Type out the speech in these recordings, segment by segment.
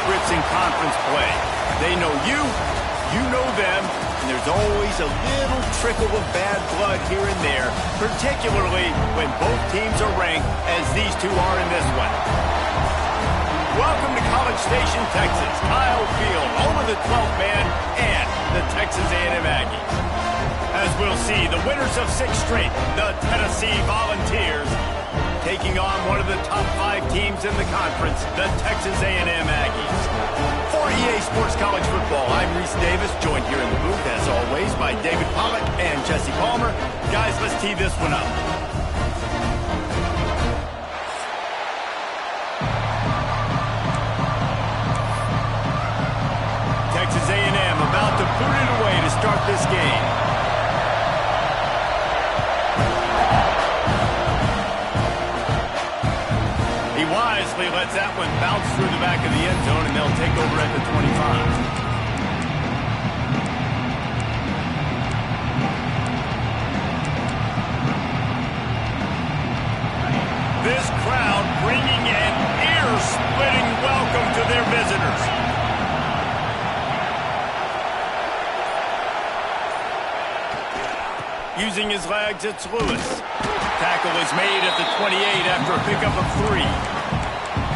favorites in conference play. They know you, you know them, and there's always a little trickle of bad blood here and there, particularly when both teams are ranked as these two are in this one. Welcome to College Station, Texas, Kyle Field, home of the 12th man and the Texas A&M Aggies. As we'll see, the winners of 6 straight, the Tennessee Volunteers, taking on one of the top 5 teams in the conference, the Texas A&M Aggies. For EA Sports College Football, I'm Reese Davis, joined here in the booth, as always, by David Pollack and Jesse Palmer. Guys, let's tee this one up. Texas A&M about to boot it away to start this game. He wisely lets that one bounce through the back of the end zone, and they'll take over at the 25. This crowd bringing an ear-splitting welcome to their visitors. Using his legs, it's Lewis. Tackle is made at the 28 after a pickup of 3.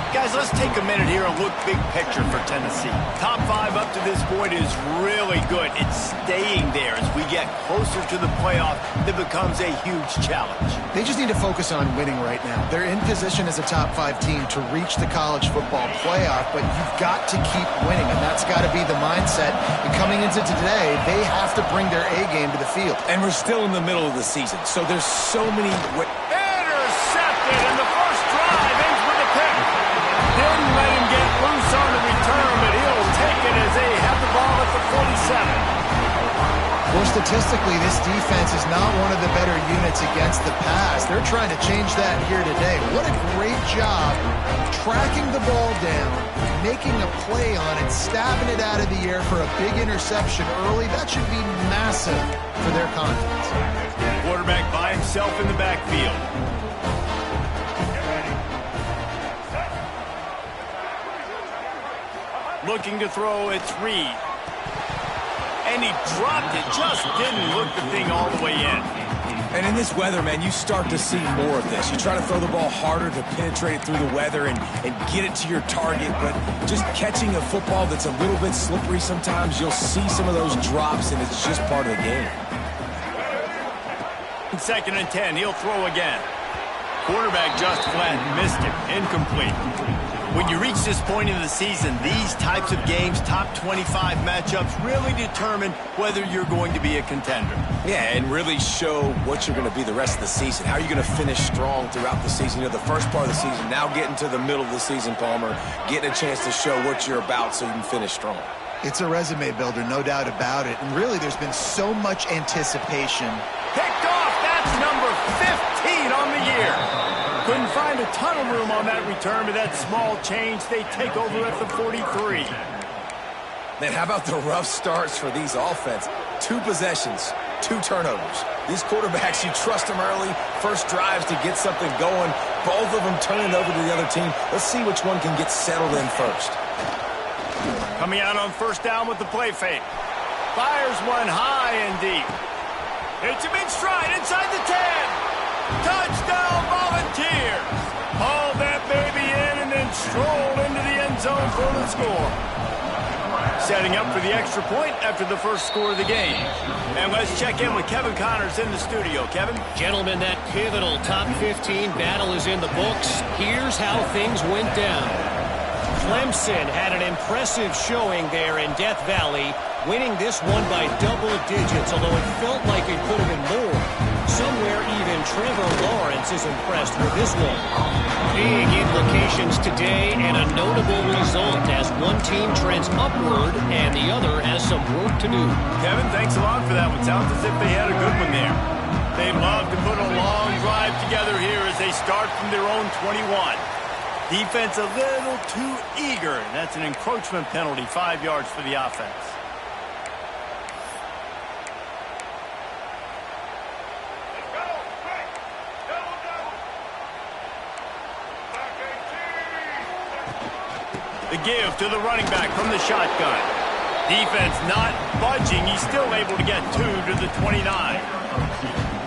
Guys, let's take a minute here and look big picture for Tennessee. Top 5 up to this point is really good. It's staying there as we get closer to the playoff. That becomes a huge challenge. They just need to focus on winning right now. They're in position as a top 5 team to reach the college football playoff, but you've got to keep winning, and that's got to be the mindset. And coming into today, they have to bring their A game to the field. And we're still in the middle of the season, so there's so many... Intercepted, and the first drive ends with a pick. Didn't let him get loose on the return, but he'll take it as they have the ball at the 47. Well, statistically, this defense is not one of the better units against the pass. They're trying to change that here today. What a great job tracking the ball down, making a play on it, stabbing it out of the air for a big interception early. That should be massive for their confidence. Quarterback by himself in the backfield. Looking to throw, it's Reed. And he dropped it, just didn't look the thing all the way in. And in this weather, man, you start to see more of this. You try to throw the ball harder to penetrate it through the weather and get it to your target, but just catching a football that's a little bit slippery sometimes, you'll see some of those drops, and it's just part of the game. 2nd and 10, he'll throw again. Quarterback just flat missed it, incomplete. When you reach this point in the season, these types of games, top 25 matchups, really determine whether you're going to be a contender. Yeah, and really show what you're going to be the rest of the season. How are you going to finish strong throughout the season? You know, the first part of the season, now getting to the middle of the season, Palmer, getting a chance to show what you're about so you can finish strong. It's a resume builder, no doubt about it. And really, there's been so much anticipation. Picked off, that's number 15 on the year. Couldn't find a ton of room on that return, but that small change, they take over at the 43. Man, how about the rough starts for these offense? 2 possessions, 2 turnovers. These quarterbacks, you trust them early, first drives to get something going. Both of them turn it over to the other team. Let's see which one can get settled in first. Coming out on first down with the play fake. Fires one high and deep. It's a big stride inside the 10. Touchdown, Volunteers! Haul that baby in and then stroll into the end zone for the score. Setting up for the extra point after the first score of the game. And let's check in with Kevin Connors in the studio. Kevin? Gentlemen, that pivotal top 15 battle is in the books. Here's how things went down. Clemson had an impressive showing there in Death Valley, winning this one by double digits, although it felt like it could have been more. Somewhere even Trevor Lawrence is impressed with this one. Big implications today and a notable result as one team trends upward and the other has some work to do. Kevin, thanks a lot for that one. Sounds as if they had a good one there. They'd love to put a long drive together here as they start from their own 21. Defense a little too eager, and that's an encroachment penalty, 5 yards for the offense. The give to the running back from the shotgun. Defense not budging. He's still able to get 2 to the 29.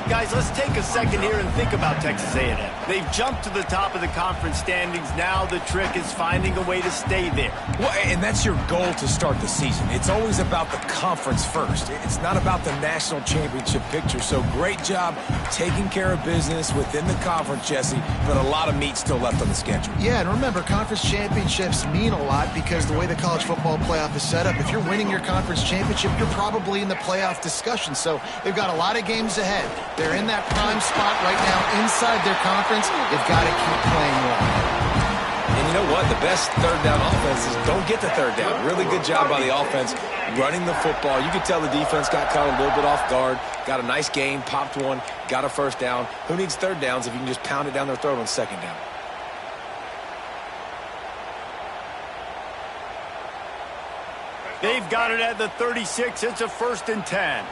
Guys, let's take a second here and think about Texas A&M. They've jumped to the top of the conference standings. Now the trick is finding a way to stay there. Well, and that's your goal to start the season. It's always about the conference first. It's not about the national championship picture. So great job taking care of business within the conference, Jesse, but a lot of meat still left on the schedule. Yeah, and remember, conference championships mean a lot because the way the college football playoff is set up, if you're winning your conference championship, you're probably in the playoff discussion. So they've got a lot of games ahead. They're in that prime spot right now inside their conference. They've got to keep playing well. And you know what? The best third down offenses don't get the third down. Really good job by the offense running the football. You could tell the defense got caught a little bit off guard, got a nice gain, popped one, got a first down. Who needs third downs if you can just pound it down their throat on second down? They've got it at the 36. It's a 1st and 10.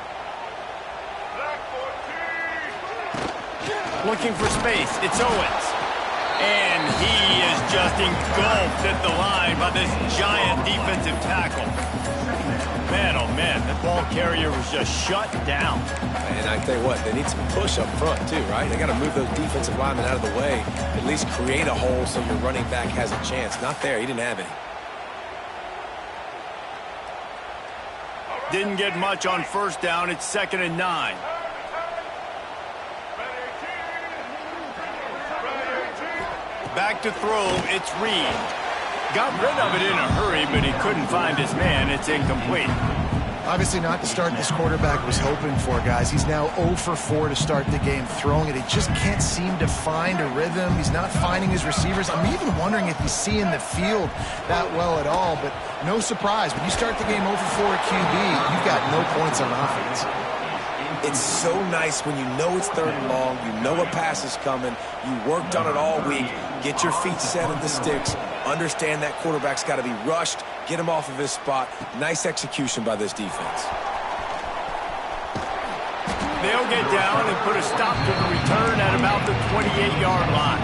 Looking for space. It's Owens. And he is just engulfed at the line by this giant defensive tackle. Man, oh man, the ball carrier was just shut down. And I tell you what, they need some push up front too, right? They got to move those defensive linemen out of the way, at least create a hole so your running back has a chance. Not there. He didn't have any. Didn't get much on 1st down. It's 2nd and 9. Back to throw, it's Reed. Got rid of it in a hurry, but he couldn't find his man. It's incomplete. Obviously not the start this quarterback was hoping for, guys. He's now 0 for 4 to start the game throwing it. He just can't seem to find a rhythm. He's not finding his receivers. I'm even wondering if he's seeing the field that well at all, but no surprise. When you start the game 0 for 4 at QB, you've got no points on offense. It's so nice when you know it's 3rd and long, you know a pass is coming, you worked on it all week, get your feet set at the sticks, understand that quarterback's got to be rushed, get him off of his spot. Nice execution by this defense. They'll get down and put a stop to the return at about the 28-yard line.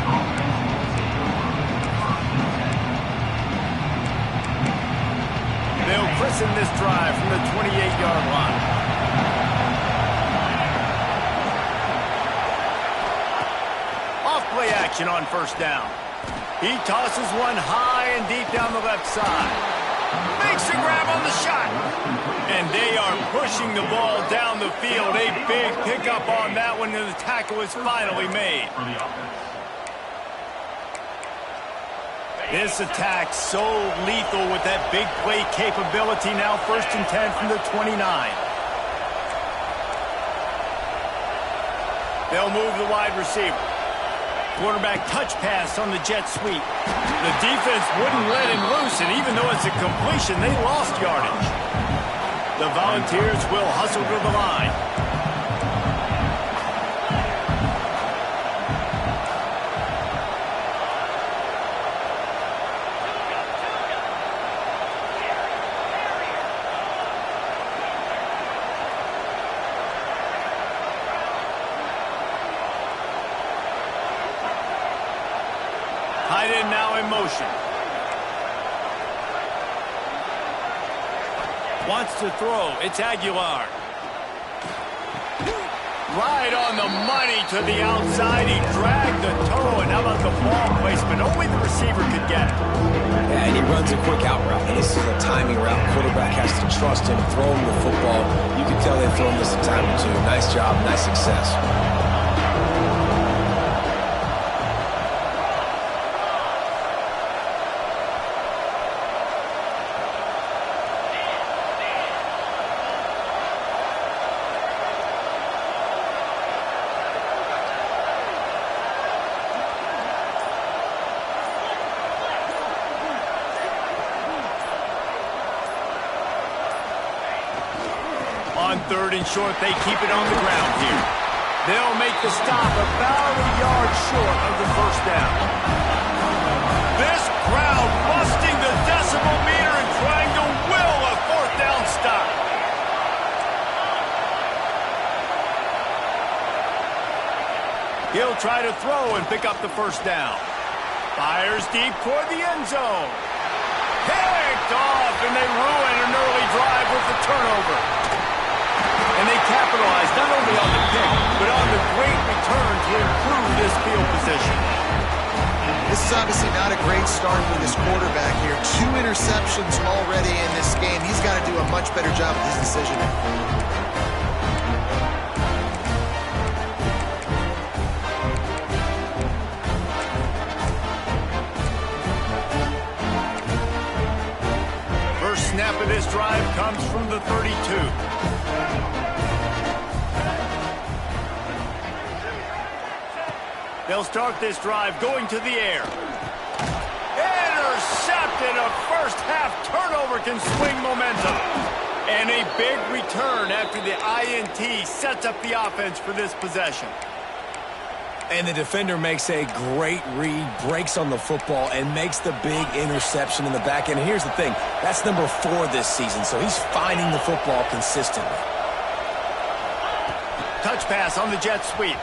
They'll christen this drive from the 28-yard line. Play action on 1st down. He tosses one high and deep down the left side. Makes a grab on the shot. And they are pushing the ball down the field. A big pickup on that one, and the tackle is finally made. This attack so lethal with that big play capability. Now 1st and 10 from the 29. They'll move the wide receiver. Quarterback touch pass on the jet sweep. The defense wouldn't let him loose, and even though it's a completion, they lost yardage. The Volunteers will hustle to the line. Tight end now in motion. Wants to throw. It's Aguilar. Right on the money to the outside. He dragged the toe, and how about the ball placement? Only the receiver could get it. Yeah, and he runs a quick out route. And this is a timing route. Quarterback has to trust him, throw him the football. You can tell they've thrown this a time or two. Nice job, nice success. On 3rd and short, they keep it on the ground here. They'll make the stop about a yard short of the 1st down. This crowd busting the decibel meter and trying to will a 4th down stop. He'll try to throw and pick up the 1st down. Fires deep toward the end zone. they ruin an early drive with the turnover. And they capitalize not only on the pick, but on the great return to improve this field position. This is obviously not a great start for this quarterback here. 2 interceptions already in this game. He's got to do a much better job with his decision. First snap of this drive comes from the 32. They'll start this drive going to the air. Intercepted. A first-half turnover can swing momentum. And a big return after the INT sets up the offense for this possession. And the defender makes a great read, breaks on the football, and makes the big interception in the back end. And here's the thing. That's number 4 this season, so he's finding the football consistently. Touch pass on the jet sweep.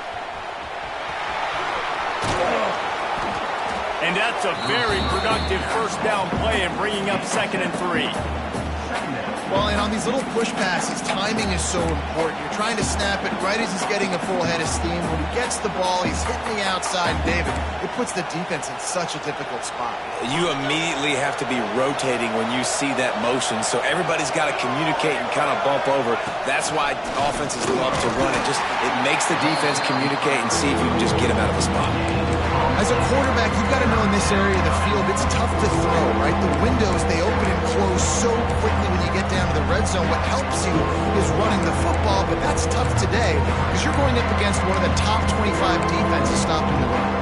And that's a very productive first down play in bringing up 2nd and 3. Well, and on these little push passes, timing is so important. You're trying to snap it right as he's getting a full head of steam. When he gets the ball, he's hitting the outside. David, it puts the defense in such a difficult spot. You immediately have to be rotating when you see that motion, so everybody's got to communicate and kind of bump over. That's why offenses love to run it. It makes the defense communicate and see if you can just get him out of a spot. As a quarterback, you've got to know in this area of the field, it's tough to throw, right? The windows, they open and close so quickly when you get down to the red zone. What helps you is running the football, but that's tough today because you're going up against one of the top 25 defenses stopping the run.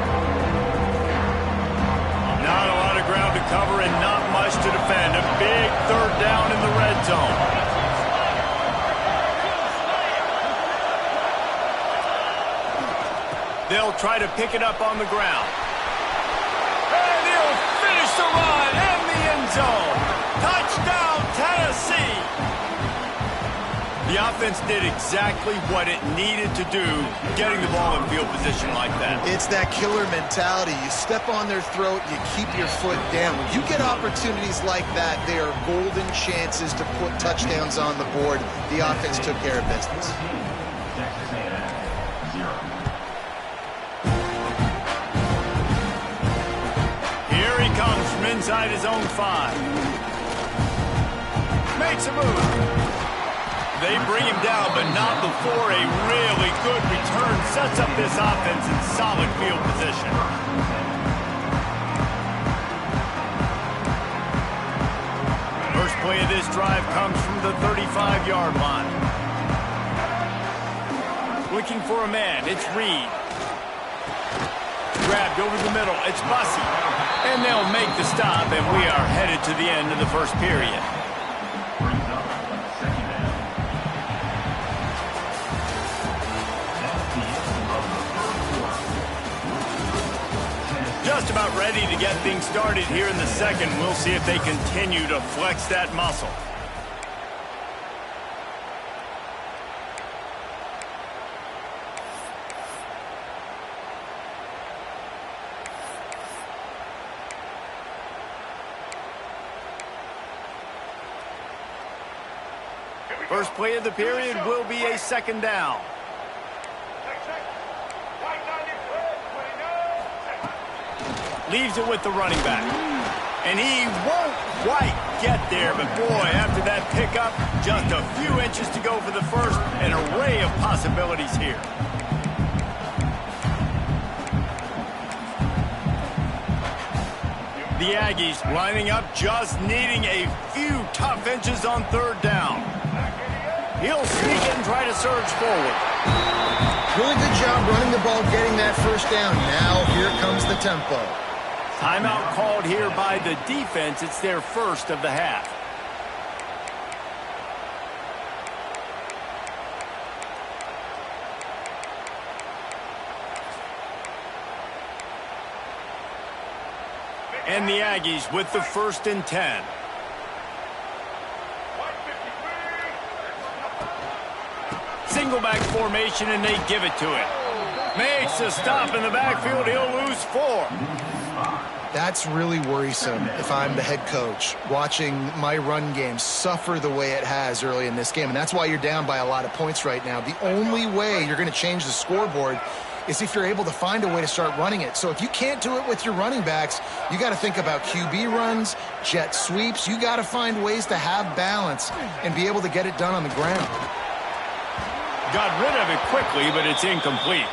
Not a lot of ground to cover and not much to defend. A big 3rd down in the red zone. They'll try to pick it up on the ground. And he'll finish the run in the end zone. Touchdown, Tennessee! The offense did exactly what it needed to do, getting the ball in field position like that. It's that killer mentality. You step on their throat, you keep your foot down. When you get opportunities like that, they are golden chances to put touchdowns on the board. The offense took care of business. Comes from inside his own 5. Makes a move. They bring him down, but not before a really good return sets up this offense in solid field position. First play of this drive comes from the 35-yard line. Looking for a man, it's Reed. Grabbed over the middle, it's Bussey. And they'll make the stop, and we are headed to the end of the first period. Just about ready to get things started here in the second. We'll see if they continue to flex that muscle. First play of the period will be a 2nd down. Leaves it with the running back. And he won't quite get there, but boy, after that pickup, just a few inches to go for the first. An array of possibilities here. The Aggies lining up, just needing a few tough inches on 3rd down. He'll sneak it and try to surge forward. Really good job running the ball, getting that first down. Now here comes the tempo. Timeout called here by the defense. It's their first of the half. And the Aggies with the 1st and 10. Single back formation, and they give it to him. Makes a stop in the backfield. He'll lose 4. That's really worrisome if I'm the head coach, watching my run game suffer the way it has early in this game. And that's why you're down by a lot of points right now. The only way you're going to change the scoreboard is if you're able to find a way to start running it. So if you can't do it with your running backs, you got to think about QB runs, jet sweeps. You got to find ways to have balance and be able to get it done on the ground. Got rid of it quickly, but it's incomplete.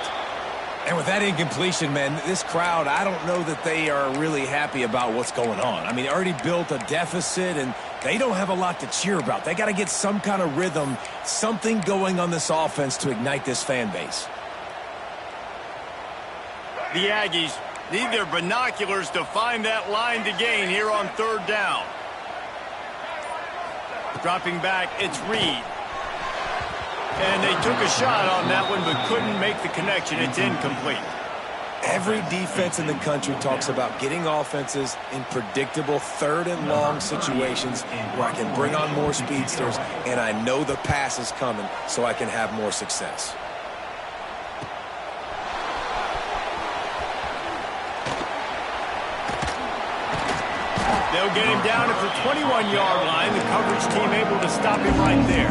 And with that incompletion, man, this crowd, I don't know that they are really happy about what's going on. I mean, they already built a deficit, and they don't have a lot to cheer about. They got to get some kind of rhythm, something going on this offense to ignite this fan base. The Aggies need their binoculars to find that line to gain here on third down. Dropping back, it's Reed. And they took a shot on that one, but couldn't make the connection. It's incomplete. Every defense in the country talks about getting offenses in predictable third and long situations where I can bring on more speedsters and I know the pass is coming so I can have more success. They'll get him down at the 21-yard line. The coverage team able to stop him right there.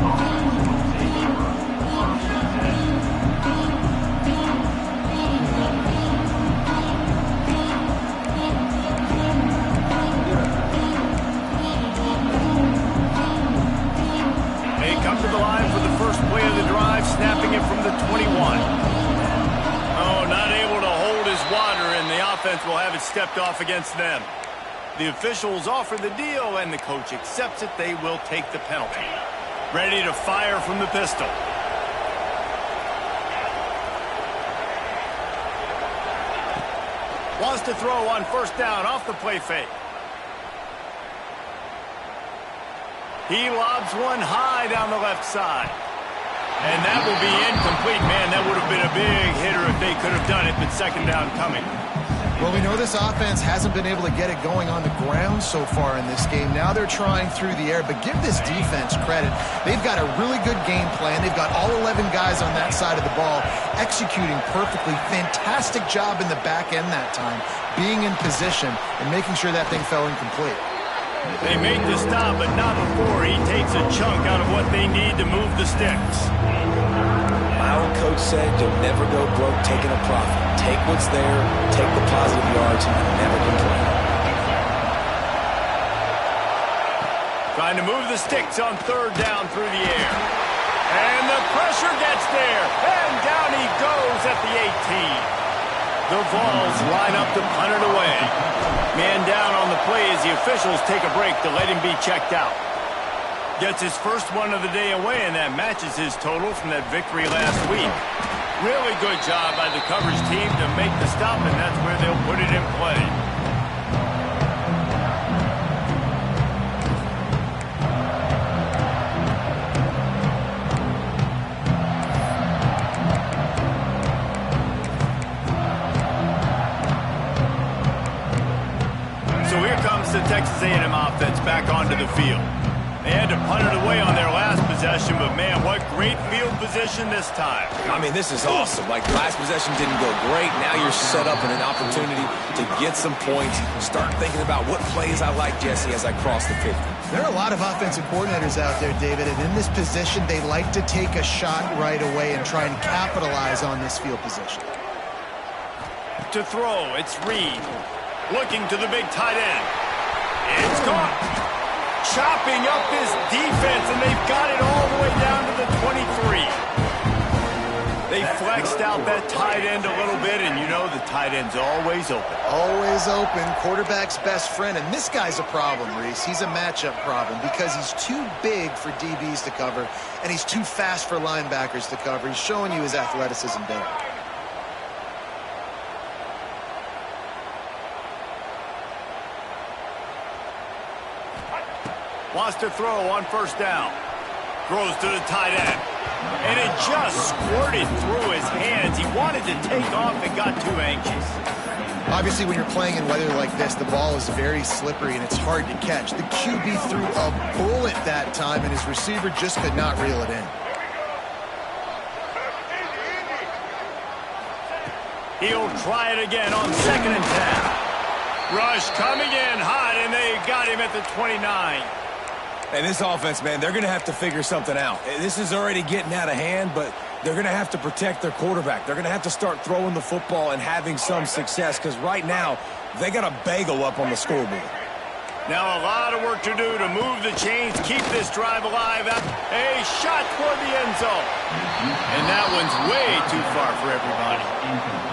Come to the line for the first play of the drive, snapping it from the 21. Oh, not able to hold his water, and the offense will have it stepped off against them. The officials offer the deal, and the coach accepts it. They will take the penalty. Ready to fire from the pistol. Wants to throw on first down off the play fake. He lobs one high down the left side. And that will be incomplete. Man, that would have been a big hitter if they could have done it, but second down coming. Well, we know this offense hasn't been able to get it going on the ground so far in this game. Now they're trying through the air, but give this defense credit. They've got a really good game plan. They've got all 11 guys on that side of the ball executing perfectly. Fantastic job in the back end that time, being in position and making sure that thing fell incomplete. They make the stop, but not before he takes a chunk out of what they need to move the sticks. My old coach said you'll never go broke taking a profit. Take what's there, take the positive yards, and never complain. Trying to move the sticks on third down through the air. And the pressure gets there, and down he goes at the 18. The Vols line up to punt it away. Man down on the play as the officials take a break to let him be checked out. Gets his first one of the day away, and that matches his total from that victory last week. Really good job by the coverage team to make the stop, and that's where they'll put it in play. So here comes the Texas A&M offense back onto the field. They had to punt it away on their last possession, but man, what great field position this time. I mean, this is awesome. Like, last possession didn't go great. Now you're set up in an opportunity to get some points. Start thinking about what plays I like, Jesse, as I cross the 50. There are a lot of offensive coordinators out there, David, and in this position, they like to take a shot right away and try and capitalize on this field position. To throw, it's Reed. Looking to the big tight end. It's gone. Chopping up this defense, and they've got it all the way down to the 23. They flexed out that tight end a little bit, and you know the tight end's always open. Always open, quarterback's best friend, and this guy's a problem, Reese. He's a matchup problem because he's too big for DBs to cover, and he's too fast for linebackers to cover. He's showing you his athleticism there. Wants to throw on first down. Throws to the tight end. And it just squirted through his hands. He wanted to take off and got too anxious. Obviously, when you're playing in weather like this, the ball is very slippery and it's hard to catch. The QB threw a bullet that time, and his receiver just could not reel it in. He'll try it again on 2nd and 10. Rush coming in hot, and they got him at the 29. And this offense, man, they're going to have to figure something out. This is already getting out of hand, but they're going to have to protect their quarterback. They're going to have to start throwing the football and having some success, because right now, they got a bagel up on the scoreboard. Now a lot of work to do to move the chains, keep this drive alive. A shot toward the end zone. And that one's way too far for everybody.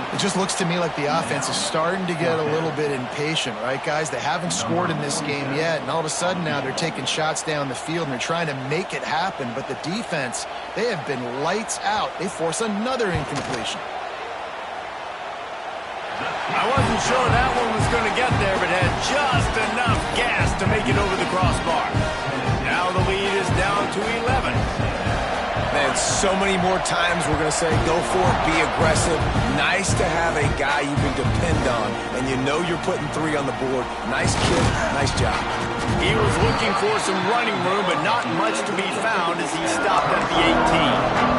It just looks to me like the offense is starting to get a little bit impatient, right, guys? They haven't scored in this game yet, and all of a sudden now they're taking shots down the field and they're trying to make it happen. But the defense, they have been lights out. They force another incompletion. I wasn't sure that one was going to get there, but had just enough gas to make it over the crossbar. Now the lead is down to 11. Man, so many more times we're going to say, go for it, be aggressive. Nice to have a guy you can depend on, and you know you're putting 3 on the board. Nice kick, nice job. He was looking for some running room, but not much to be found as he stopped at the 18.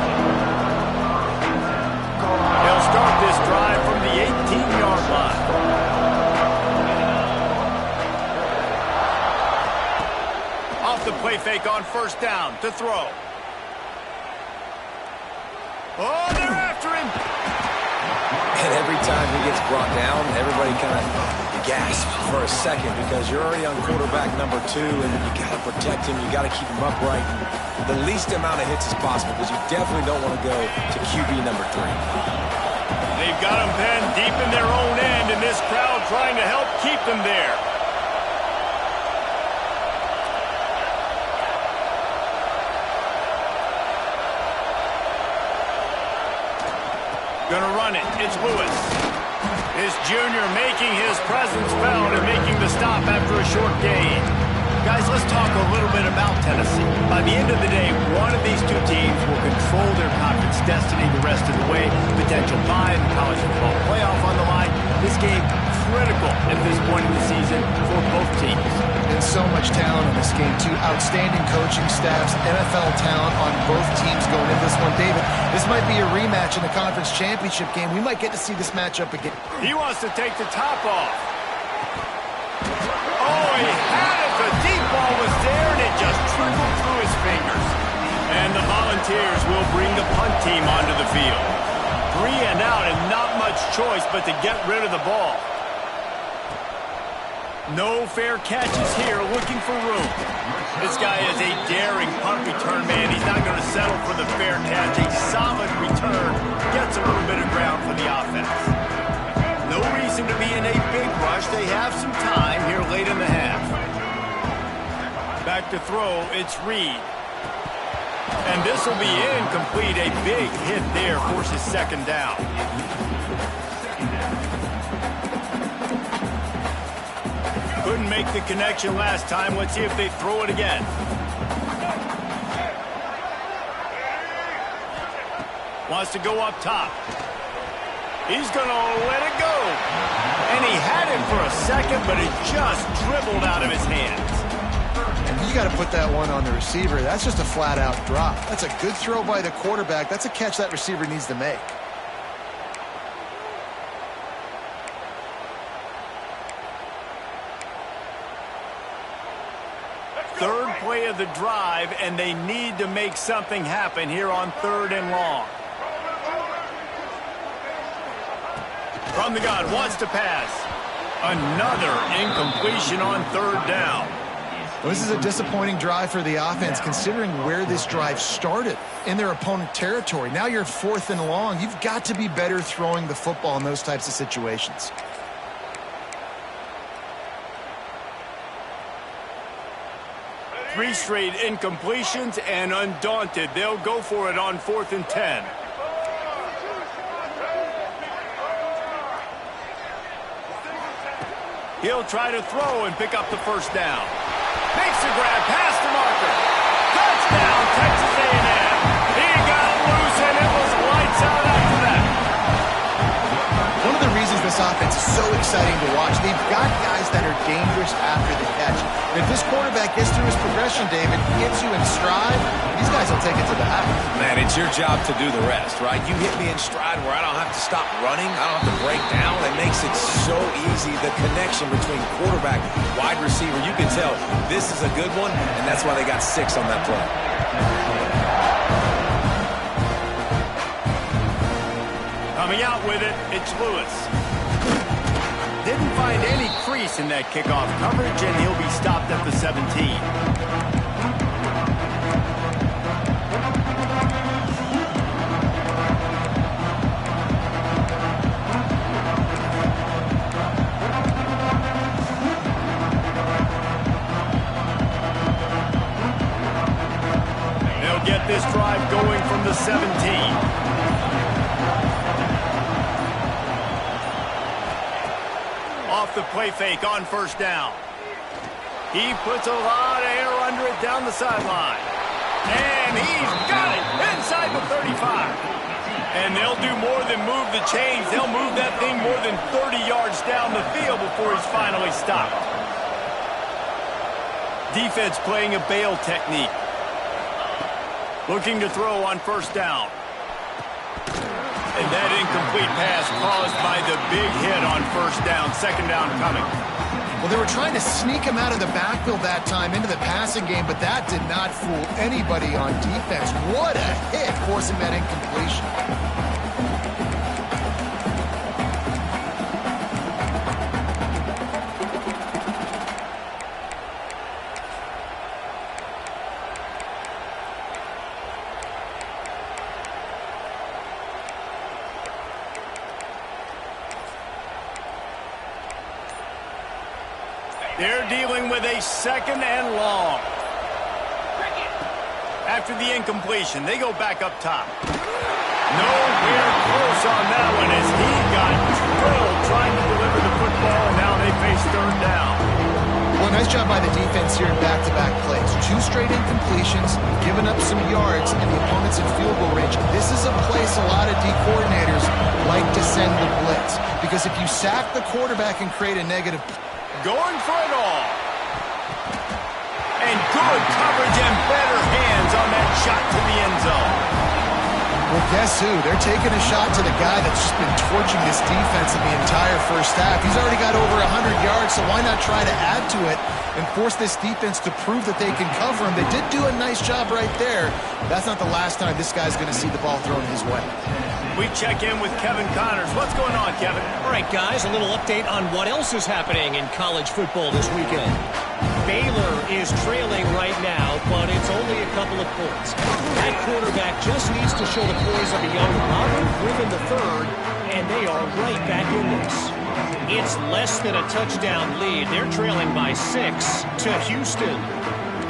They'll start this drive from the 18-yard line. Off the play fake on first down to throw. Oh, they're after him. And every time he gets brought down, everybody kind of gasps for a second, because you're already on quarterback number 2, and you got to protect him. You got to keep him upright. The least amount of hits as possible, because you definitely don't want to go to QB number 3. They've got them penned deep in their own end, and this crowd trying to help keep them there. Gonna run it. It's Lewis. This junior making his presence felt and making the stop after a short gain. Guys, let's talk a little bit about Tennessee. By the end of the day, one of these two teams will control their conference destiny the rest of the way. Potential bye in the college football playoff on the line. This game critical at this point in the season for both teams. And so much talent in this game, too. Outstanding coaching staffs, NFL talent on both teams going into this one. David, this might be a rematch in the conference championship game. We might get to see this matchup again. He wants to take the top off. Oh, he had it. The deep ball was there, and it just trickled through his fingers. And the Volunteers will bring the punt team onto the field. 3 and out, and not much choice but to get rid of the ball. No fair catches here, looking for room. This guy is a daring punt return man. He's not going to settle for the fair catch. A solid return gets a little bit of ground for the offense. No reason to be in a big rush. They have some time here late in the half. Back to throw, it's Reed. And this will be incomplete. A big hit there forces second down. Couldn't make the connection last time. Let's see if they throw it again. Wants to go up top. He's going to let it go. And he had it for a second, but it just dribbled out of his hands. And you got to put that one on the receiver. That's just a flat-out drop. That's a good throw by the quarterback. That's a catch that receiver needs to make. Third play of the drive, and they need to make something happen here on 3rd and long. From the gun, wants to pass. Another incompletion on 3rd down. Well, this is a disappointing drive for the offense, considering where this drive started, in their opponent territory. Now you're 4th and long. You've got to be better throwing the football in those types of situations. Three straight incompletions, and undaunted, they'll go for it on 4th and 10. He'll try to throw and pick up the first down. Makes the grab past the marker. Touchdown, Texas A&M. He got loose, and it was lights out after that. One of the reasons this offense is so exciting to watch, they've got guys that are dangerous after the catch. If this quarterback gets through his progression, David, gets you in stride, these guys will take it to the house. Man, it's your job to do the rest, right? You hit me in stride where I don't have to stop running. I don't have to break down. It makes it so easy. The connection between quarterback, wide receiver, you can tell this is a good one, and that's why they got 6 on that play. Coming out with it, it's Lewis. Didn't find any crease in that kickoff coverage, and he'll be stopped at the 17. They'll get this drive going from the 17. Off the play fake on first down. He puts a lot of air under it down the sideline. And he's got it inside the 35. And they'll do more than move the chains. They'll move that thing more than 30 yards down the field before he's finally stopped. Defense playing a bail technique. Looking to throw on first down. And that incomplete pass caused by the big hit on first down. Second down coming. Well, they were trying to sneak him out of the backfield that time into the passing game, but that did not fool anybody on defense. What a hit, forcing that incompletion. They're dealing with a second and long. After the incompletion, they go back up top. Nowhere close on that one as he got drilled trying to deliver the football, and now they face third down. Well, nice job by the defense here in back-to-back plays. 2 straight incompletions, giving up some yards, and the opponent's in field goal range. This is a place a lot of D coordinators like to send the blitz, because if you sack the quarterback and create a negative... Going for it all. And good coverage and better hands on that shot to the end zone. Well, guess who? They're taking a shot to the guy that's just been torching this defense in the entire first half. He's already got over 100 yards, so why not try to add to it and force this defense to prove that they can cover him? They did do a nice job right there. That's not the last time this guy's going to see the ball thrown his way. We check in with Kevin Connors. What's going on, Kevin? All right, guys, a little update on what else is happening in college football this weekend. Baylor is trailing right now, but it's only a couple of points. That quarterback just needs to show the poise of a young Auburn Griffin III, and they are right back in this. It's less than a touchdown lead. They're trailing by 6 to Houston.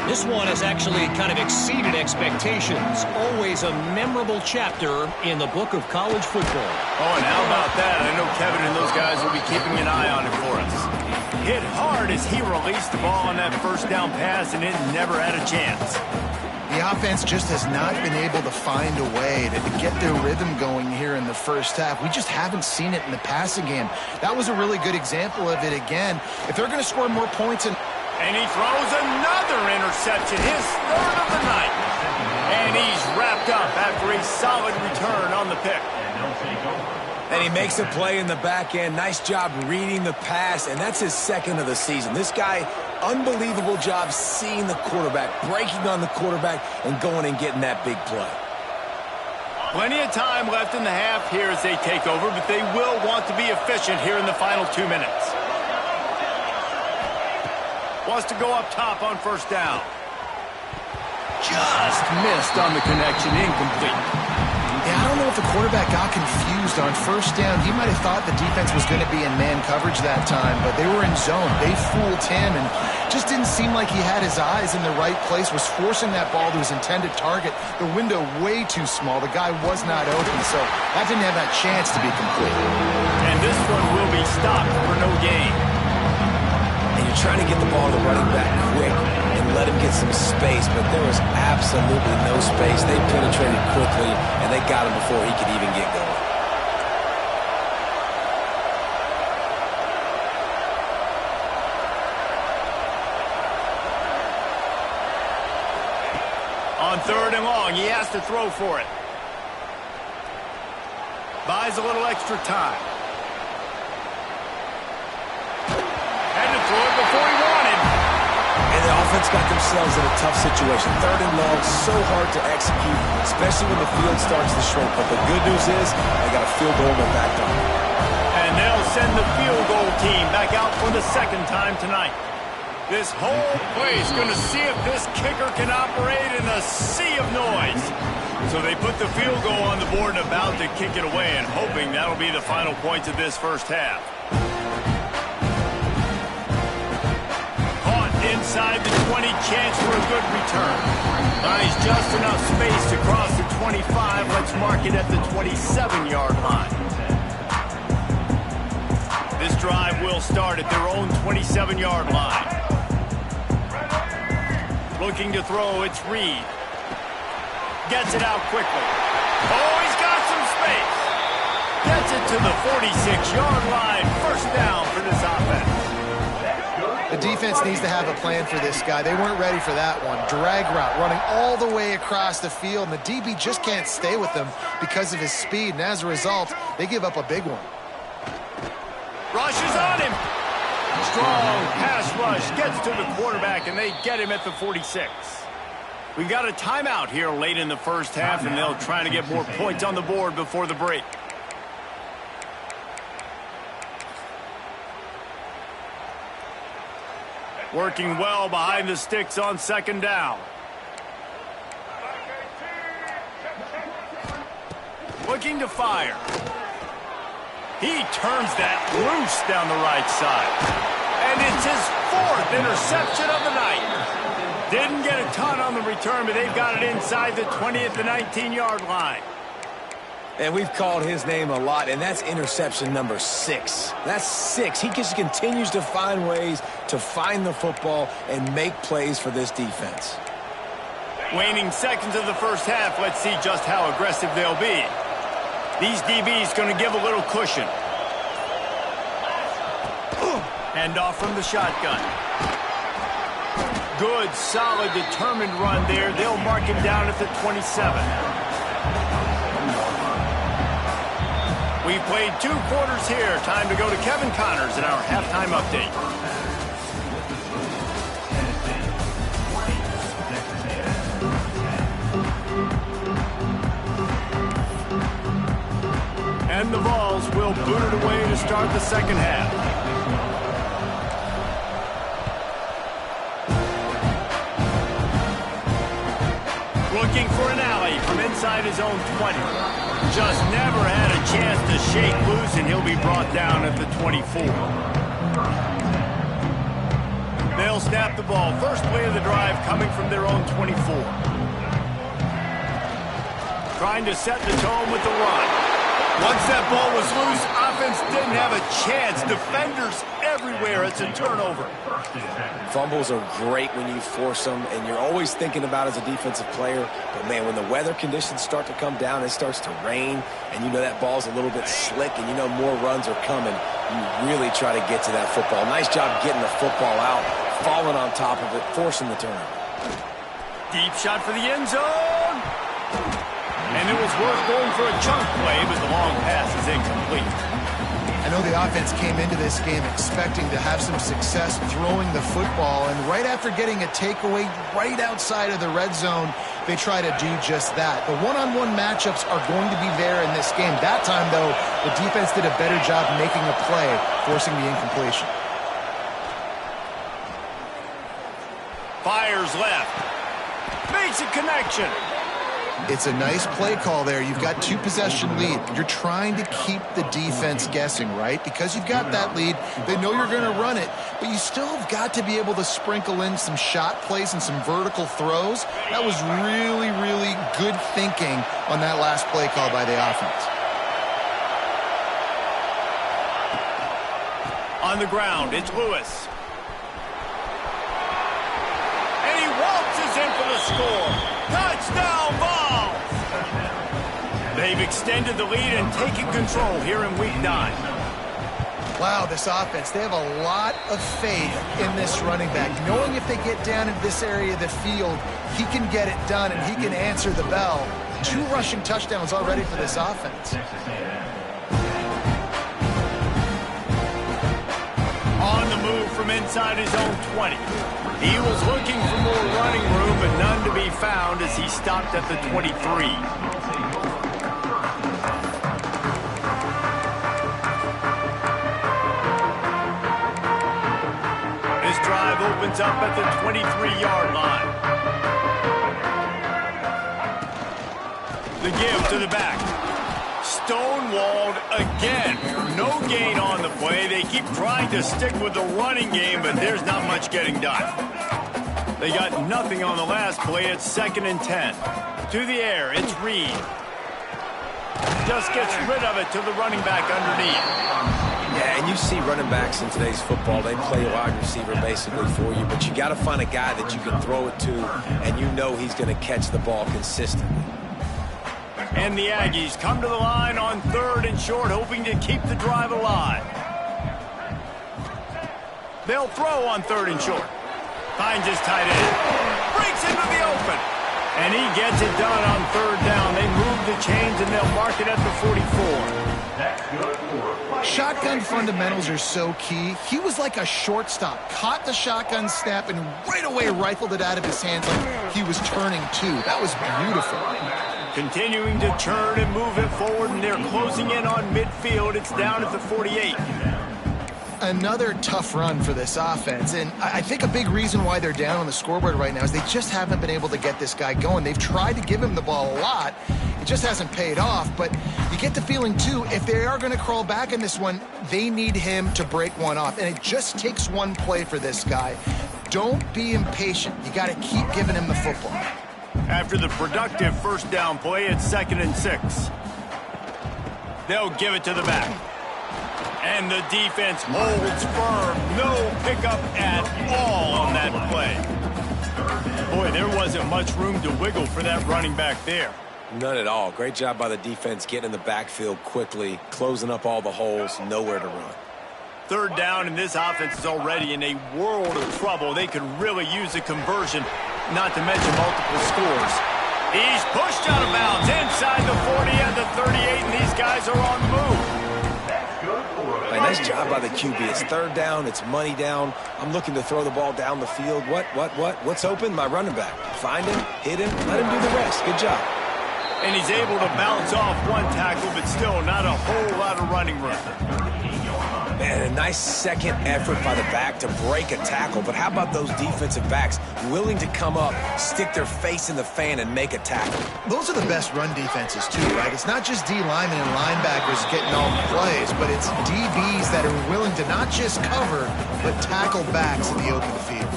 This one has actually kind of exceeded expectations. Always a memorable chapter in the book of college football. Oh, and how about that? I know Kevin and those guys will be keeping an eye on it for us. Hit hard as he released the ball on that first down pass, and it never had a chance. The offense just has not been able to find a way to get their rhythm going here in the first half. We just haven't seen it in the passing game. That was a really good example of it again. If they're going to score more points... And he throws another interception, his third of the night. And he's wrapped up after a solid return on the pick. And he makes a play in the back end. Nice job reading the pass, and that's his second of the season. This guy, unbelievable job seeing the quarterback, breaking on the quarterback, and going and getting that big play. Plenty of time left in the half here as they take over, but they will want to be efficient here in the final 2 minutes. Wants to go up top on first down. Just missed on the connection, incomplete. Yeah, I don't know if the quarterback got confused on first down. He might have thought the defense was going to be in man coverage that time, but they were in zone. They fooled him and just didn't seem like he had his eyes in the right place, was forcing that ball to his intended target. The window way too small. The guy was not open, so that didn't have that chance to be complete. And this one will be stopped for no gain. Trying to get the ball to the running back quick and let him get some space, but there was absolutely no space. They penetrated quickly, and they got him before he could even get going. On 3rd and long, he has to throw for it. Buys a little extra time. Had to throw it before he wanted. And the offense got themselves in a tough situation. 3rd and long, so hard to execute, especially when the field starts to shrink. But the good news is they got a field goal in their back pocket. And they'll send the field goal team back out for the 2nd time tonight. This whole place going to see if this kicker can operate in a sea of noise. So they put the field goal on the board and about to kick it away and hoping that'll be the final points of this first half. Caught inside the 20, chance for a good return. Buys just enough space to cross the 25. Let's mark it at the 27-yard line. This drive will start at their own 27-yard line. Looking to throw, it's Reed. Gets it out quickly. Oh, he's got some space. Gets it to the 46-yard line. First down for this offense. The defense needs to have a plan for this guy. They weren't ready for that one. Drag route, running all the way across the field, and the DB just can't stay with them because of his speed, and as a result, they give up a big one. Rushes on him. Strong pass rush. Gets to the quarterback, and they get him at the 46. We've got a timeout here late in the first half, and they'll try to get more points on the board before the break. Working well behind the sticks on 2nd down. Looking to fire. He turns that loose down the right side. And it's his 4th interception of the night. Didn't get a ton on the return, but they've got it inside the 20 at the 19-yard line. And we've called his name a lot, and that's interception number 6. That's 6. He just continues to find ways to find the football and make plays for this defense. Waning seconds of the first half, let's see just how aggressive they'll be. These DBs going to give a little cushion. Hand off from the shotgun. Good, solid, determined run there. They'll mark him down at the 27. We've played 2 quarters here. Time to go to Kevin Connors in our halftime update. And the Vols will boot it away to start the second half. Looking for an alley from inside his own 20. Just never had a chance to shake loose, and he'll be brought down at the 24. They'll snap the ball. First play of the drive coming from their own 24. Trying to set the tone with the run. Once that ball was loose, offense didn't have a chance. Defenders everywhere. It's a turnover. Fumbles are great when you force them, and you're always thinking about as a defensive player. But, man, when the weather conditions start to come down, it starts to rain, and you know that ball's a little bit slick, and you know more runs are coming. You really try to get to that football. Nice job getting the football out, falling on top of it, forcing the turnover. Deep shot for the end zone. And it was worth going for a chunk play, but the long pass is incomplete. I know the offense came into this game expecting to have some success throwing the football, and right after getting a takeaway right outside of the red zone, they try to do just that. The one-on-one matchups are going to be there in this game. That time, though, the defense did a better job making a play, forcing the incompletion. Fires left. Makes a connection. It's a nice play call there. You've got 2-possession lead. You're trying to keep the defense guessing, right? Because you've got that lead, they know you're going to run it, but you still have got to be able to sprinkle in some shot plays and some vertical throws. That was really, really good thinking on that last play call by the offense. On the ground, it's Lewis. And he waltzes in for the score. Touchdown, Vols! They've extended the lead and taken control here in Week 9. Wow, this offense, they have a lot of faith in this running back. Knowing if they get down in this area of the field, he can get it done and he can answer the bell. 2 rushing touchdowns already for this offense. On the move from inside his own 20. He was looking for more running room, but none to be found as he stopped at the 23. Opens up at the 23-yard line. The give to the back. Stonewalled again. No gain on the play. They keep trying to stick with the running game, but there's not much getting done. They got nothing on the last play. It's 2nd and 10. To the air, it's Reed. Just gets rid of it to the running back underneath. Yeah, and you see running backs in today's football, they play a wide receiver basically for you, but you got to find a guy that you can throw it to, and you know he's going to catch the ball consistently. And the Aggies come to the line on 3rd and short, hoping to keep the drive alive. They'll throw on 3rd and short. Finds his tight end. Breaks into the open. And he gets it done on 3rd down. They move the chains, and they'll mark it at the 44. Shotgun fundamentals are so key. He was like a shortstop. Caught the shotgun snap and right away rifled it out of his hands like he was turning 2. That was beautiful. Continuing to turn and move it forward, and they're closing in on midfield. It's down at the 48. Another tough run for this offense, and I think a big reason why they're down on the scoreboard right now is they just haven't been able to get this guy going. They've tried to give him the ball a lot. It just hasn't paid off, but you get the feeling, too, if they are going to crawl back in this one, they need him to break one off, and it just takes one play for this guy. Don't be impatient. You got to keep giving him the football. After the productive 1st down play, it's 2nd and 6. They'll give it to the back. And the defense holds firm. No pickup at all on that play. Boy, there wasn't much room to wiggle for that running back there. None at all. Great job by the defense getting in the backfield quickly, closing up all the holes, nowhere to run. 3rd down, and this offense is already in a world of trouble. They could really use a conversion, not to mention multiple scores. He's pushed out of bounds inside the 40 and the 38, and these guys are on the move. Hey, nice job by the QB. It's 3rd down. It's money down. I'm looking to throw the ball down the field. What's open? My running back. Find him, hit him, let him do the rest. Good job. And he's able to bounce off one tackle, but still not a whole lot of running room. Man, a nice second effort by the back to break a tackle. But how about those defensive backs willing to come up, stick their face in the fan, and make a tackle? Those are the best run defenses, too, right? It's not just D linemen and linebackers getting all the plays, but it's DBs that are willing to not just cover, but tackle backs in the open field.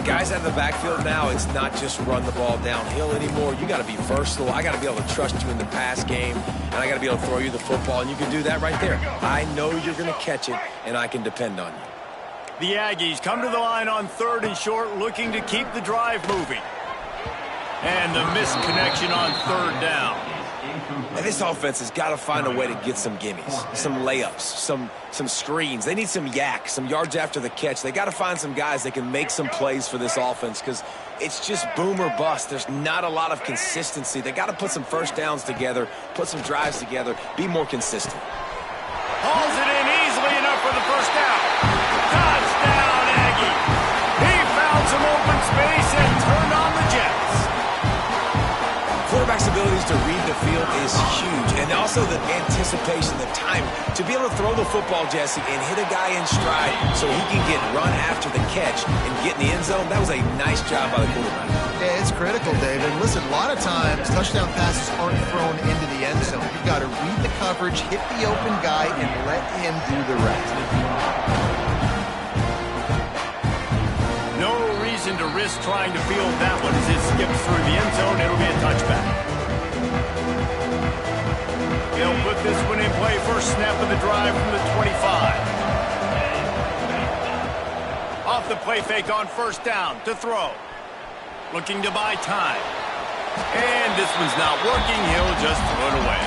Guys out of the backfield now, it's not just run the ball downhill anymore. You got to be versatile. I got to be able to trust you in the pass game, and I got to be able to throw you the football, and you can do that right there. I know you're going to catch it, and I can depend on you. The Aggies come to the line on 3rd and short, looking to keep the drive moving. And the missed connection on 3rd down. And this offense has got to find a way to get some gimmies, some layups, some screens. They need some yak, some yards after the catch. They got to find some guys that can make some plays for this offense because it's just boom or bust. There's not a lot of consistency. They got to put some 1st downs together, put some drives together, be more consistent. Hauls it in easily enough for the 1st down. Touchdown, Aggie. He found some open space and turned on the Jets. Quarterback's abilities to read the field is huge, and also the anticipation, the time to be able to throw the football, Jesse, and hit a guy in stride so he can get run after the catch and get in the end zone. That was a nice job by the quarterback. Yeah, it's critical, David. Listen, a lot of times touchdown passes aren't thrown into the end zone. You've got to read the coverage, hit the open guy, and let him do the rest. No reason to risk trying to field that one as it skips through the end zone. It'll be a touchback. They'll put this one in play. First snap of the drive from the 25. Off the play fake on 1st down to throw. Looking to buy time. And this one's not working. He'll just throw it away.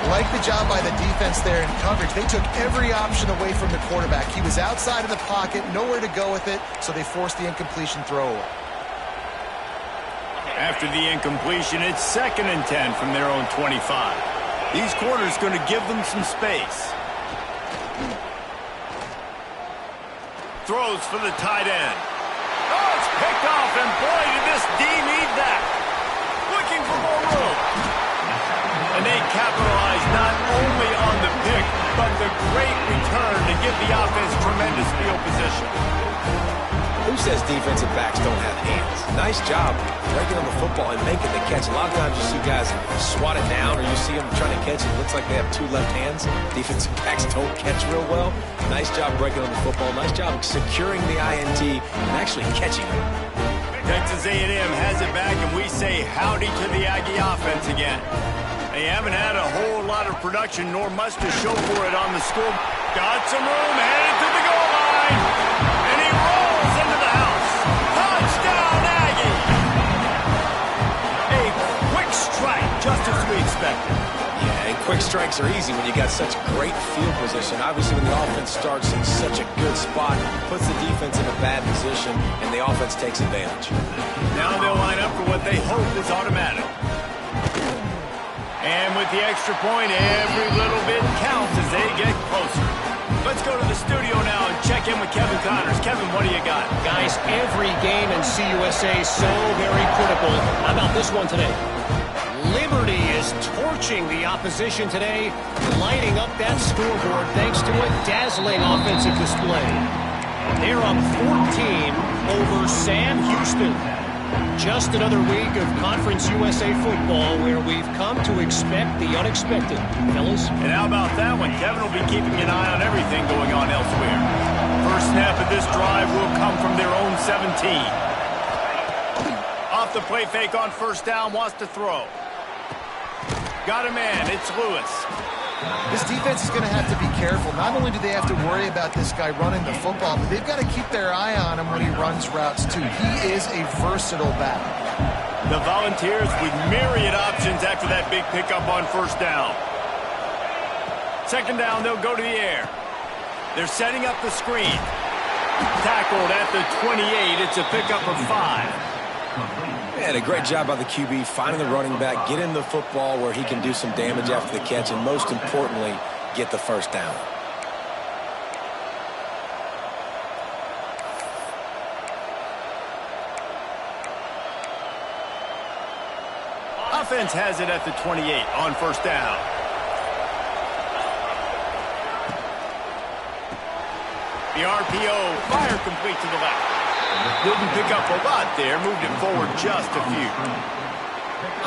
Like the job by the defense there in coverage. They took every option away from the quarterback. He was outside of the pocket, nowhere to go with it, so they forced the incompletion throwaway. After the incompletion, it's 2nd and 10 from their own 25. These corners going to give them some space. Throws for the tight end. Oh, it's picked off, and boy, did this D need that. Looking for more room. And they capitalize not only on the pick, but the great return to give the offense tremendous field position. Who says defensive backs don't have hands? Nice job breaking on the football and making the catch. A lot of times you see guys swat it down, or you see them trying to catch it. It looks like they have 2 left hands. Defensive backs don't catch real well. Nice job breaking on the football. Nice job securing the INT and actually catching it. Texas A&M has it back, and we say howdy to the Aggie offense again. They haven't had a whole lot of production, nor much to show for it on the score. Got some room, headed to the goal line, and he rolls into the house. Touchdown, Aggie! A quick strike, just as we expected. Yeah, and quick strikes are easy when you got such great field position. Obviously, when the offense starts in such a good spot, puts the defense in a bad position, and the offense takes advantage. Now they'll line up for what they hope is automatic. And with the extra point, every little bit counts as they get closer. Let's go to the studio now and check in with Kevin Connors. Kevin, what do you got? Guys, every game in CUSA is so very critical. How about this one today? Liberty is torching the opposition today, lighting up that scoreboard thanks to a dazzling offensive display. They're up 14 over Sam Houston. Just another week of Conference USA football where we've come to expect the unexpected. Fellas? And how about that one? Kevin will be keeping an eye on everything going on elsewhere. First snap of this drive will come from their own 17. Off the play fake on first down, wants to throw. Got a man, it's Lewis. This defense is going to have to be careful. Not only do they have to worry about this guy running the football, but they've got to keep their eye on him when he runs routes too. He is a versatile back. The Volunteers with myriad options after that big pickup on first down. Second down, they'll go to the air. They're setting up the screen. Tackled at the 28. It's a pickup of 5. And a great job by the QB finding the running back, getting the football where he can do some damage after the catch, and most importantly, get the first down. Offense has it at the 28 on first down. The RPO, fire complete to the left. Didn't pick up a lot there, moved it forward just a few.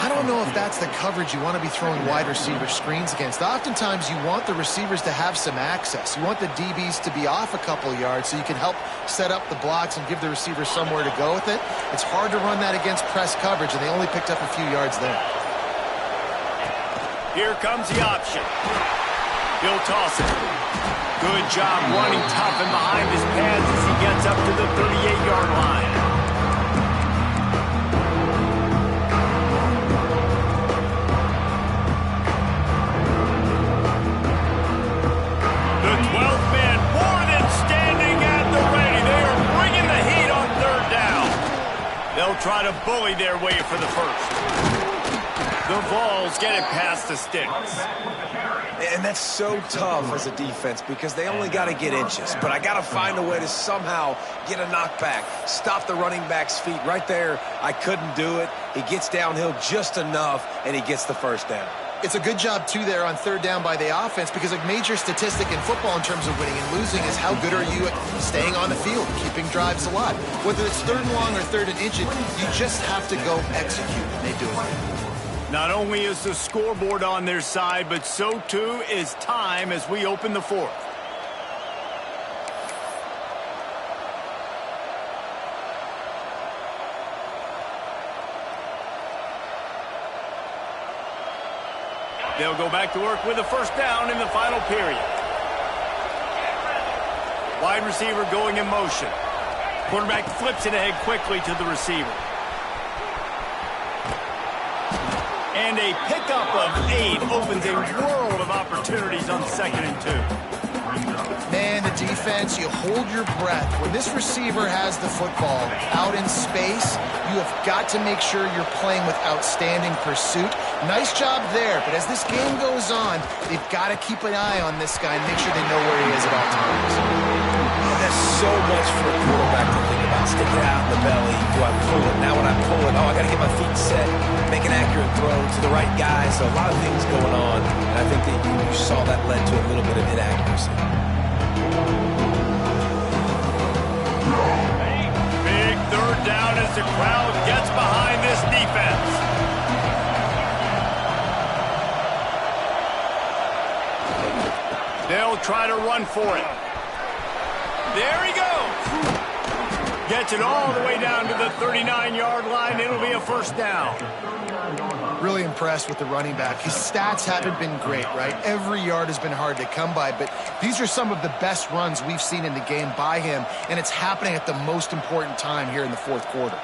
I don't know if that's the coverage you want to be throwing wide receiver screens against. Oftentimes you want the receivers to have some access. You want the DBs to be off a couple yards so you can help set up the blocks and give the receivers somewhere to go with it. It's hard to run that against press coverage, and they only picked up a few yards there. Here comes the option. He'll toss it. Good job running tough and behind his pads as he gets up to the 38-yard line. The 12th man more than standing at the ready. They are bringing the heat on third down. They'll try to bully their way for the first. The Vols get it past the sticks. And that's so tough as a defense because they only got to get inches. But I got to find a way to somehow get a knockback, stop the running back's feet. Right there, I couldn't do it. He gets downhill just enough, and he gets the first down. It's a good job, too, there on third down by the offense because a major statistic in football in terms of winning and losing is how good are you at staying on the field, keeping drives alive. Whether it's third and long or third and inches, you just have to go execute, and they do it. Not only is the scoreboard on their side, but so too is time as we open the fourth. They'll go back to work with a first down in the final period. Wide receiver going in motion. Quarterback flips it ahead quickly to the receiver. And a pickup of 8 opens a world of opportunities on 2nd and 2. Man, the defense, you hold your breath. When this receiver has the football out in space, you have got to make sure you're playing with outstanding pursuit. Nice job there, but as this game goes on, they've got to keep an eye on this guy and make sure they know where he is at all times. That's so much for a quarterback to think about. Stick it out in the belly. Do I pull it? Now when I pull it, I got to get my feet set, make an accurate throw to the right guy. So a lot of things going on, and I think that you saw that led to a little bit of inaccuracy. Big 3rd down as the crowd gets behind this defense. They'll try to run for it. There he goes. Gets it all the way down to the 39-yard line. It'll be a 1st down. Really impressed with the running back. His stats haven't been great, right? Every yard has been hard to come by, but these are some of the best runs we've seen in the game by him, and it's happening at the most important time here in the 4th quarter.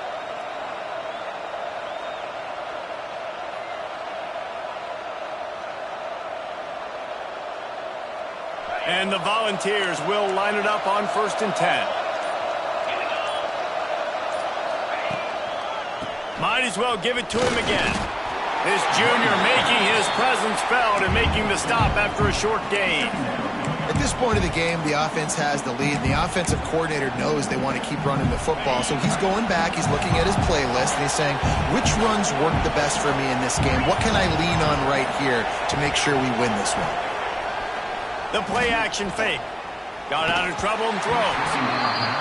And the Volunteers will line it up on 1st and 10. Might as well give it to him again. This junior making his presence felt and making the stop after a short gain. At this point of the game, the offense has the lead. The offensive coordinator knows they want to keep running the football, so he's going back, he's looking at his playlist, and he's saying, which runs work the best for me in this game? What can I lean on right here to make sure we win this one? The play-action fake. Got out of trouble and throws.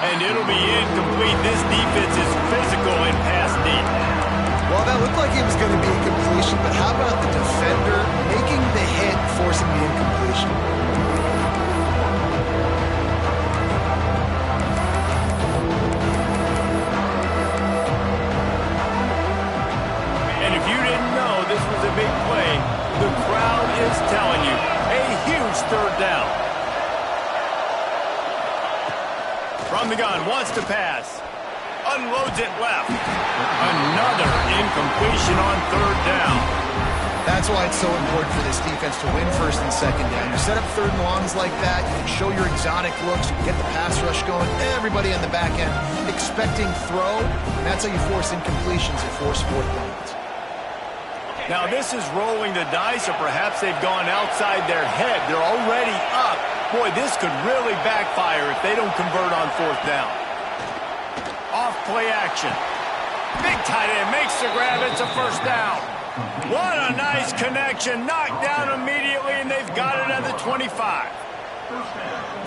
And it'll be incomplete. This defense is physical and pass deep. Well, that looked like it was going to be a completion, but how about the defender making the hit, forcing the incompletion? And if you didn't know this was a big play, the crowd is telling you. A huge 3rd down. From the gun, wants to pass. Unloads it left. Another incompletion on 3rd down. That's why it's so important for this defense to win 1st and 2nd down. You set up 3rd and longs like that, you can show your exotic looks, you can get the pass rush going, everybody on the back end expecting throw, and that's how you force incompletions and force 4th downs. Now this is rolling the dice, or perhaps they've gone outside their head. They're already up. Boy, this could really backfire if they don't convert on 4th down. Off play action. Big tight end makes the grab. It's a 1st down. What a nice connection. Knocked down immediately, and they've got it at the 25.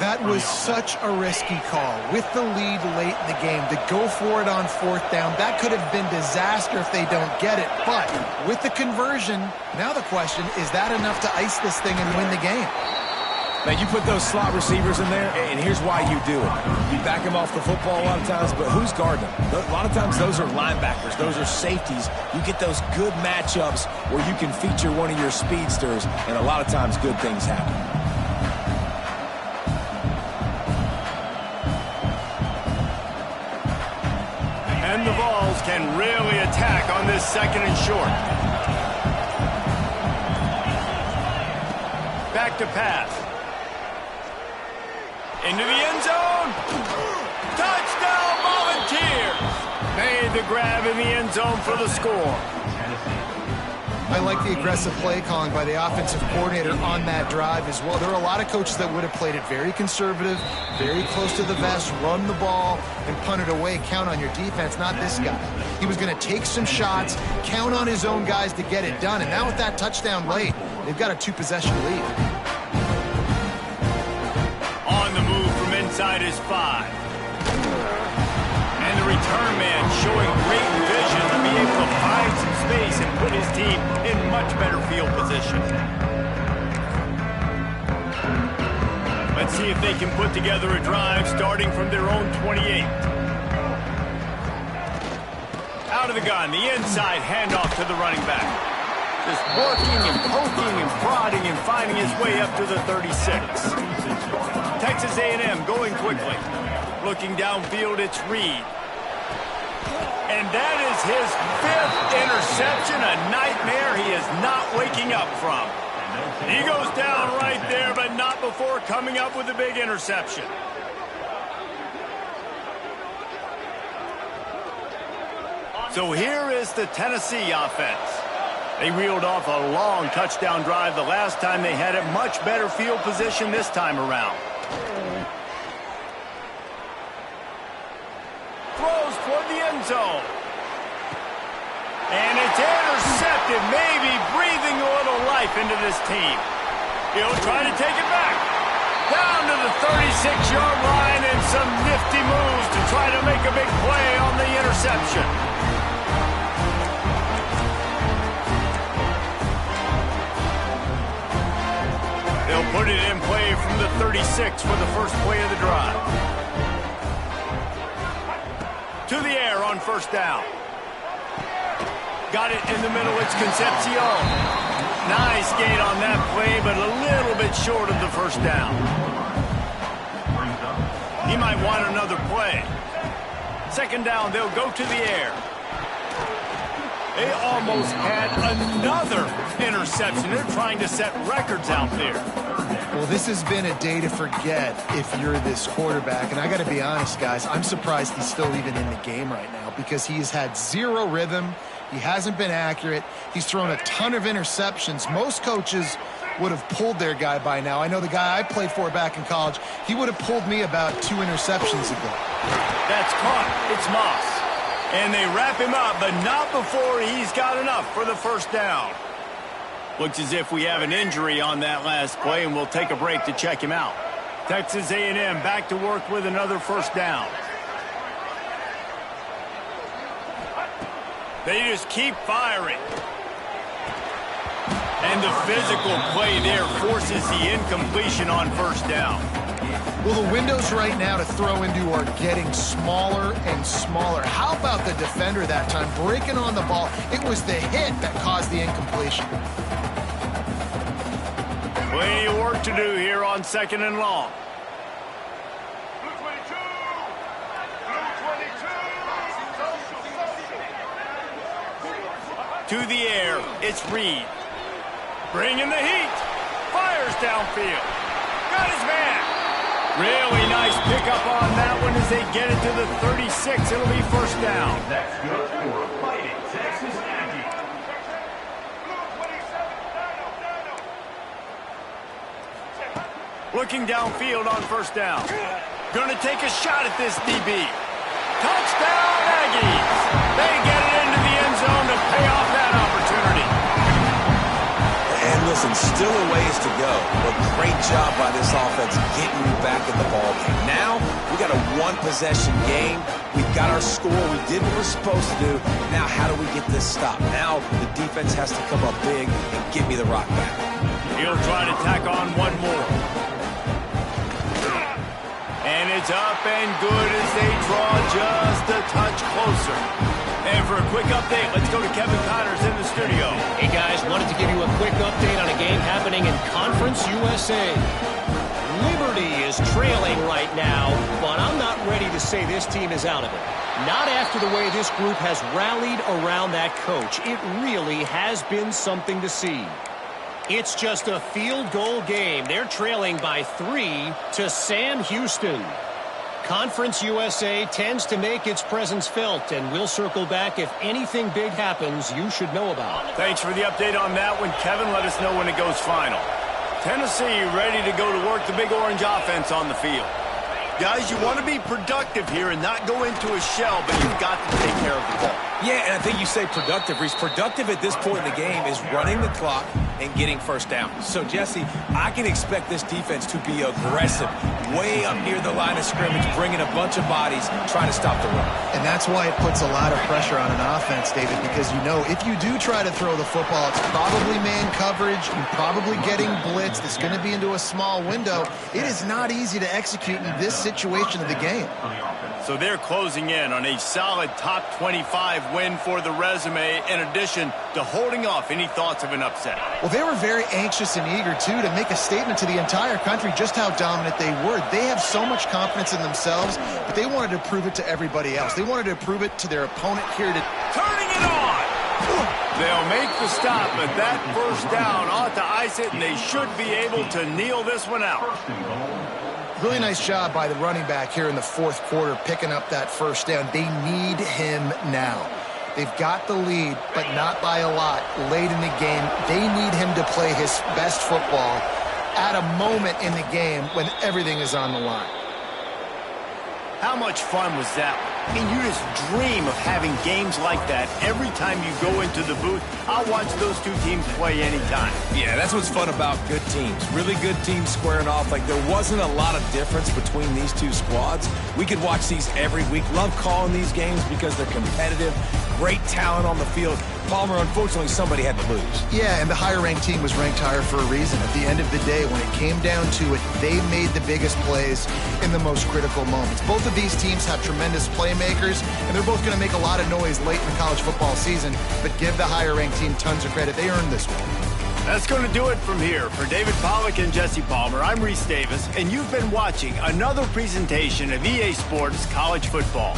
That was such a risky call. With the lead late in the game, to go for it on 4th down, that could have been disaster if they don't get it. But with the conversion, now the question, is that enough to ice this thing and win the game? Man, you put those slot receivers in there, and here's why you do it. You back them off the football a lot of times, but who's guarding them? A lot of times those are linebackers. Those are safeties. You get those good matchups where you can feature one of your speedsters, and a lot of times good things happen. And the Vols can really attack on this 2nd and short. Back to pass. Into the end zone. Touchdown, Volunteers. Made the grab in the end zone for the score. I like the aggressive play calling by the offensive coordinator on that drive as well. There are a lot of coaches that would have played it very conservative, very close to the vest, run the ball, and punt it away. Count on your defense, not this guy. He was going to take some shots, count on his own guys to get it done. And now with that touchdown late, they've got a 2-possession lead. On the move from inside his 5. And the return man showing great vision to be able to find some space and put his team in much better field position. Let's see if they can put together a drive starting from their own 28. Out of the gun, the inside handoff to the running back. Just working and poking and prodding and finding his way up to the 36. Texas A&M going quickly. Looking downfield, it's Reed. And that is his 5th interception, a nightmare he is not waking up from. He goes down right there, but not before coming up with a big interception. So here is the Tennessee offense. They reeled off a long touchdown drive the last time they had it. Much better field position this time around. Throws toward the end zone. And it's intercepted, maybe breathing a little life into this team. He'll try to take it back. Down to the 36-yard line and some nifty moves to try to make a big play on the interception. They'll put it in play from the 36 for the first play of the drive. To the air on first down. Got it in the middle. It's Concepcion. Nice gain on that play, but a little bit short of the first down. He might want another play. Second down, they'll go to the air. They almost had another interception. They're trying to set records out there. Well, this has been a day to forget if you're this quarterback. And I got to be honest, guys, I'm surprised he's still even in the game right now because he has had zero rhythm. He hasn't been accurate. He's thrown a ton of interceptions. Most coaches would have pulled their guy by now. I know the guy I played for back in college, he would have pulled me about 2 interceptions ago. That's caught. It's Moss. And they wrap him up, but not before he's got enough for the first down. Looks as if we have an injury on that last play, and we'll take a break to check him out. Texas A&M back to work with another first down. They just keep firing. And the physical play there forces the incompletion on first down. Well, the windows right now to throw into are getting smaller and smaller. How about the defender that time breaking on the ball? It was the hit that caused the incompletion. Plenty of work to do here on second and long. To the air, it's Reed. Bringing the heat. Fires downfield. Got his man. Really nice pickup on that one as they get it to the 36. It'll be first down. That's good for Fighting Texas Aggies. Looking downfield on first down. Gonna take a shot at this DB. Touchdown Aggies. They get it into the end zone to pay off that opportunity. And listen, still a ways to go, but great job by this offense getting you back in the ball game. Now, we got a one-possession game. We've got our score. We did what we're supposed to do. Now, how do we get this stopped? Now, the defense has to come up big and give me the rock back. He'll try to tack on one more. And it's up and good as they draw just a touch closer. And for a quick update, let's go to Kevin Connors in the studio. Hey, guys, wanted to give you a quick update on a game happening in Conference USA. Liberty is trailing right now, but I'm not ready to say this team is out of it. Not after the way this group has rallied around that coach. It really has been something to see. It's just a field goal game. They're trailing by 3 to Sam Houston. Conference USA tends to make its presence felt, and we'll circle back if anything big happens you should know about. Thanks for the update on that one, Kevin. Let us know when it goes final. Tennessee ready to go to work the Big Orange offense on the field. Guys, you want to be productive here and not go into a shell, but you've got to take care of the ball. Yeah, and I think you say productive, Reese. Productive at this point in the game is running the clock and getting first down. So, Jesse, I can expect this defense to be aggressive, way up near the line of scrimmage, bringing a bunch of bodies, trying to stop the run. And that's why it puts a lot of pressure on an offense, David, because you know if you do try to throw the football, it's probably man coverage, you're probably getting blitzed, it's going to be into a small window. It is not easy to execute in this situation of the game. So they're closing in on a solid top 25 win for the resume, in addition to holding off any thoughts of an upset. Well, Well, they were very anxious and eager, too, to make a statement to the entire country just how dominant they were. They have so much confidence in themselves, but they wanted to prove it to everybody else. They wanted to prove it to their opponent here to... Turning it on! They'll make the stop, but that first down ought to ice it, and they should be able to kneel this one out. Really nice job by the running back here in the fourth quarter, picking up that first down. They need him now. They've got the lead, but not by a lot late in the game. They need him to play his best football at a moment in the game when everything is on the line. How much fun was that? I mean, you just dream of having games like that every time you go into the booth. I'll watch those two teams play anytime. Yeah, that's what's fun about good teams. Really good teams squaring off. Like, there wasn't a lot of difference between these two squads. We could watch these every week. Love calling these games because they're competitive. Great talent on the field. Palmer, unfortunately, somebody had to lose. Yeah, and the higher-ranked team was ranked higher for a reason. At the end of the day, when it came down to it, they made the biggest plays in the most critical moments. Both of these teams have tremendous playmakers, and they're both going to make a lot of noise late in the college football season, but give the higher-ranked team tons of credit. They earned this one. That's going to do it from here. For David Pollack and Jesse Palmer, I'm Reese Davis, and you've been watching another presentation of EA Sports College Football.